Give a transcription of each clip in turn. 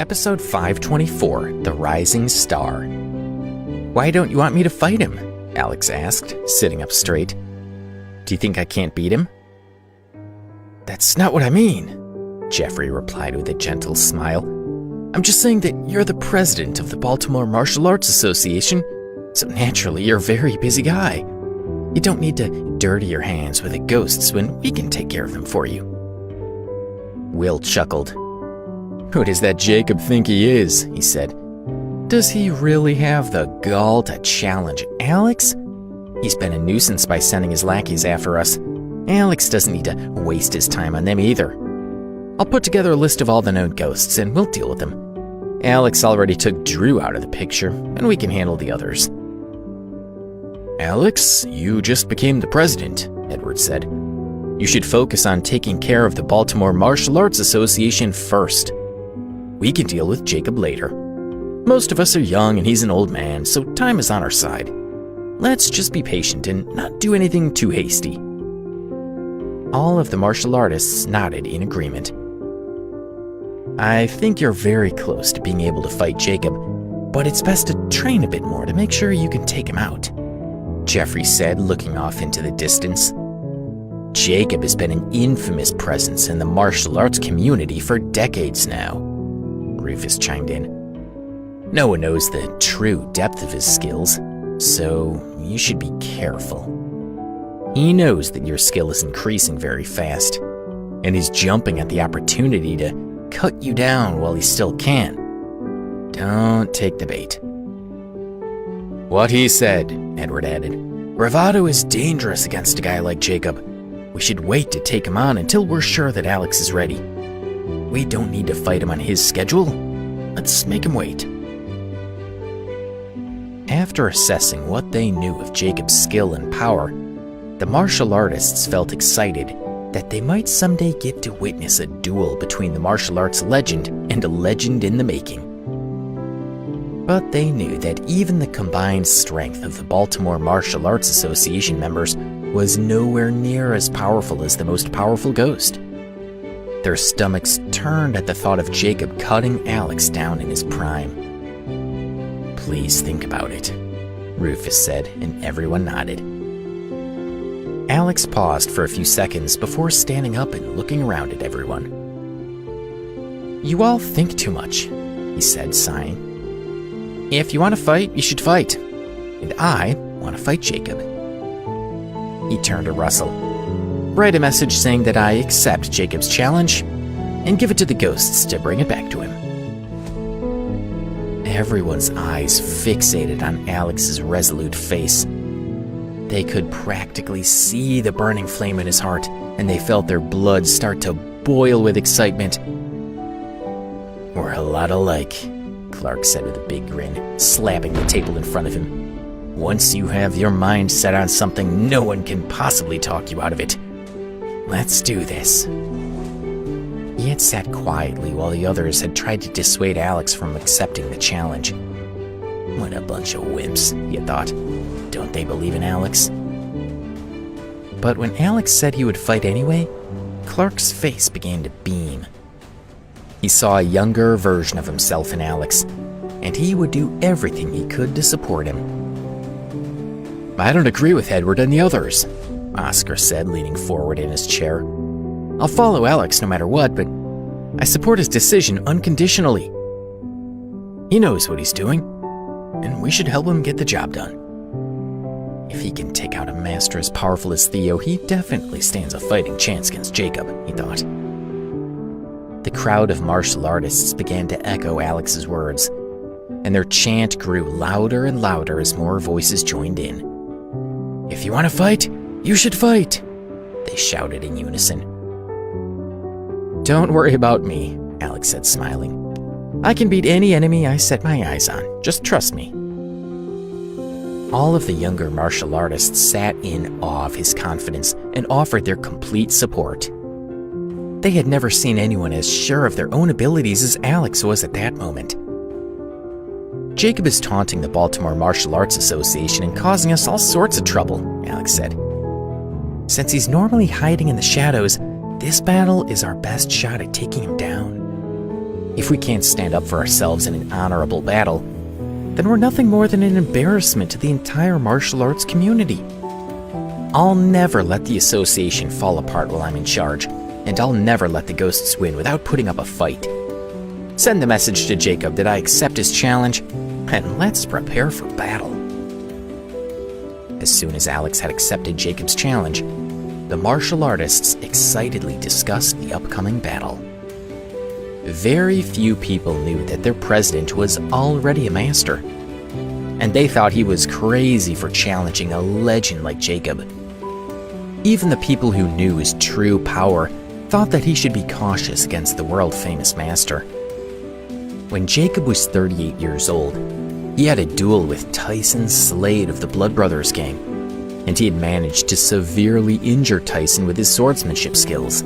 Episode 524, The Rising Star. "Why don't you want me to fight him?" Alex asked, sitting up straight. "Do you think I can't beat him?" "That's not what I mean," Jeffrey replied with a gentle smile. "I'm just saying that you're the president of the Baltimore Martial Arts Association, so naturally you're a very busy guy. You don't need to dirty your hands with the ghosts when we can take care of them for you." Will chuckled. "Who does that Jacob think he is?" he said. "Does he really have the gall to challenge Alex? He's been a nuisance by sending his lackeys after us. Alex doesn't need to waste his time on them either. I'll put together a list of all the known ghosts and we'll deal with them. Alex already took Drew out of the picture, and we can handle the others." "Alex, you just became the president," Edward said. "You should focus on taking care of the Baltimore Martial Arts Association first. We can deal with Jacob later. Most of us are young and he's an old man, so time is on our side. Let's just be patient and not do anything too hasty." All of the martial artists nodded in agreement. "I think you're very close to being able to fight Jacob, but it's best to train a bit more to make sure you can take him out," Jeffrey said, looking off into the distance. "Jacob has been an infamous presence in the martial arts community for decades now," Rufus chimed in. "No one knows the true depth of his skills, so you should be careful. He knows that your skill is increasing very fast, and is jumping at the opportunity to cut you down while he still can. Don't take the bait." "What he said," Edward added. "Bravado is dangerous against a guy like Jacob. We should wait to take him on until we're sure that Alex is ready. We don't need to fight him on his schedule. Let's make him wait." After assessing what they knew of Jacob's skill and power, the martial artists felt excited that they might someday get to witness a duel between the martial arts legend and a legend in the making. But they knew that even the combined strength of the Baltimore Martial Arts Association members was nowhere near as powerful as the most powerful ghost. Their stomachs turned at the thought of Jacob cutting Alex down in his prime. "Please think about it," Rufus said, and everyone nodded. Alex paused for a few seconds before standing up and looking around at everyone. "You all think too much," he said, sighing. "If you want to fight, you should fight. And I want to fight Jacob." He turned to Russell. "Write a message saying that I accept Jacob's challenge, and give it to the ghosts to bring it back to him." Everyone's eyes fixated on Alex's resolute face. They could practically see the burning flame in his heart, and they felt their blood start to boil with excitement. "We're a lot alike," Clark said with a big grin, slapping the table in front of him. "Once you have your mind set on something, no one can possibly talk you out of it. Let's do this." He had sat quietly while the others had tried to dissuade Alex from accepting the challenge. What a bunch of wimps, he had thought. Don't they believe in Alex? But when Alex said he would fight anyway, Clark's face began to beam. He saw a younger version of himself in Alex, and he would do everything he could to support him. "I don't agree with Edward and the others," Oscar said, leaning forward in his chair. "I'll follow Alex no matter what, but I support his decision unconditionally. He knows what he's doing, and we should help him get the job done. If he can take out a master as powerful as Theo, he definitely stands a fighting chance against Jacob," he thought. The crowd of martial artists began to echo Alex's words, and their chant grew louder and louder as more voices joined in. "If you want to fight, you should fight," they shouted in unison. "Don't worry about me," Alex said, smiling. "I can beat any enemy I set my eyes on. Just trust me." All of the younger martial artists sat in awe of his confidence and offered their complete support. They had never seen anyone as sure of their own abilities as Alex was at that moment. "Jacob is taunting the Baltimore Martial Arts Association and causing us all sorts of trouble," Alex said. "Since he's normally hiding in the shadows, this battle is our best shot at taking him down. If we can't stand up for ourselves in an honorable battle, then we're nothing more than an embarrassment to the entire martial arts community. I'll never let the association fall apart while I'm in charge, and I'll never let the ghosts win without putting up a fight. Send the message to Jacob that I accept his challenge, and let's prepare for battle." As soon as Alex had accepted Jacob's challenge, the martial artists excitedly discussed the upcoming battle. Very few people knew that their president was already a master, and they thought he was crazy for challenging a legend like Jacob. Even the people who knew his true power thought that he should be cautious against the world-famous master. When Jacob was 38 years old, he had a duel with Tyson Slade of the Blood Brothers gang, and he had managed to severely injure Tyson with his swordsmanship skills.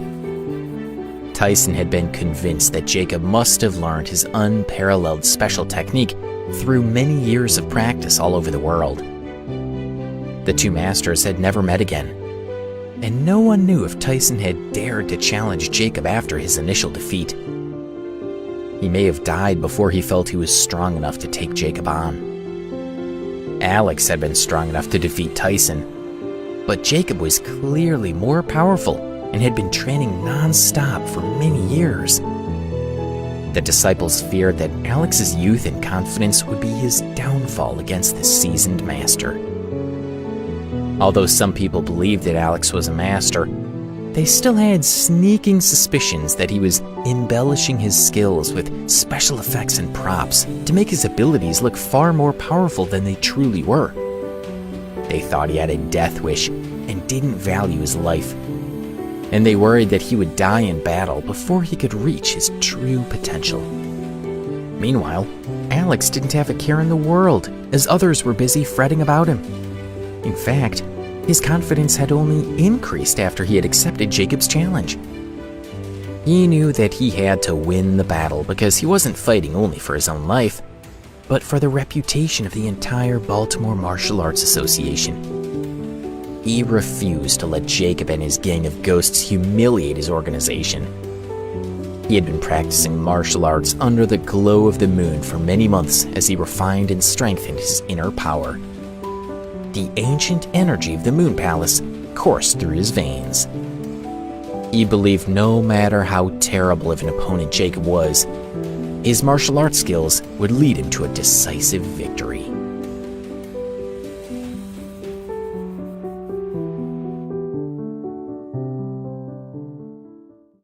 Tyson had been convinced that Jacob must have learned his unparalleled special technique through many years of practice all over the world. The two masters had never met again, and no one knew if Tyson had dared to challenge Jacob after his initial defeat. He may have died before he felt he was strong enough to take Jacob on. Alex had been strong enough to defeat Tyson, but Jacob was clearly more powerful and had been training non-stop for many years. The disciples feared that Alex's youth and confidence would be his downfall against this seasoned master. Although some people believed that Alex was a master, they still had sneaking suspicions that he was embellishing his skills with special effects and props to make his abilities look far more powerful than they truly were. They thought he had a death wish and didn't value his life, and they worried that he would die in battle before he could reach his true potential. Meanwhile, Alex didn't have a care in the world, as others were busy fretting about him. In fact, his confidence had only increased after he had accepted Jacob's challenge. He knew that he had to win the battle because he wasn't fighting only for his own life, but for the reputation of the entire Baltimore Martial Arts Association. He refused to let Jacob and his gang of ghosts humiliate his organization. He had been practicing martial arts under the glow of the moon for many months as he refined and strengthened his inner power. The ancient energy of the Moon Palace coursed through his veins. He believed no matter how terrible of an opponent Jacob was, his martial arts skills would lead him to a decisive victory.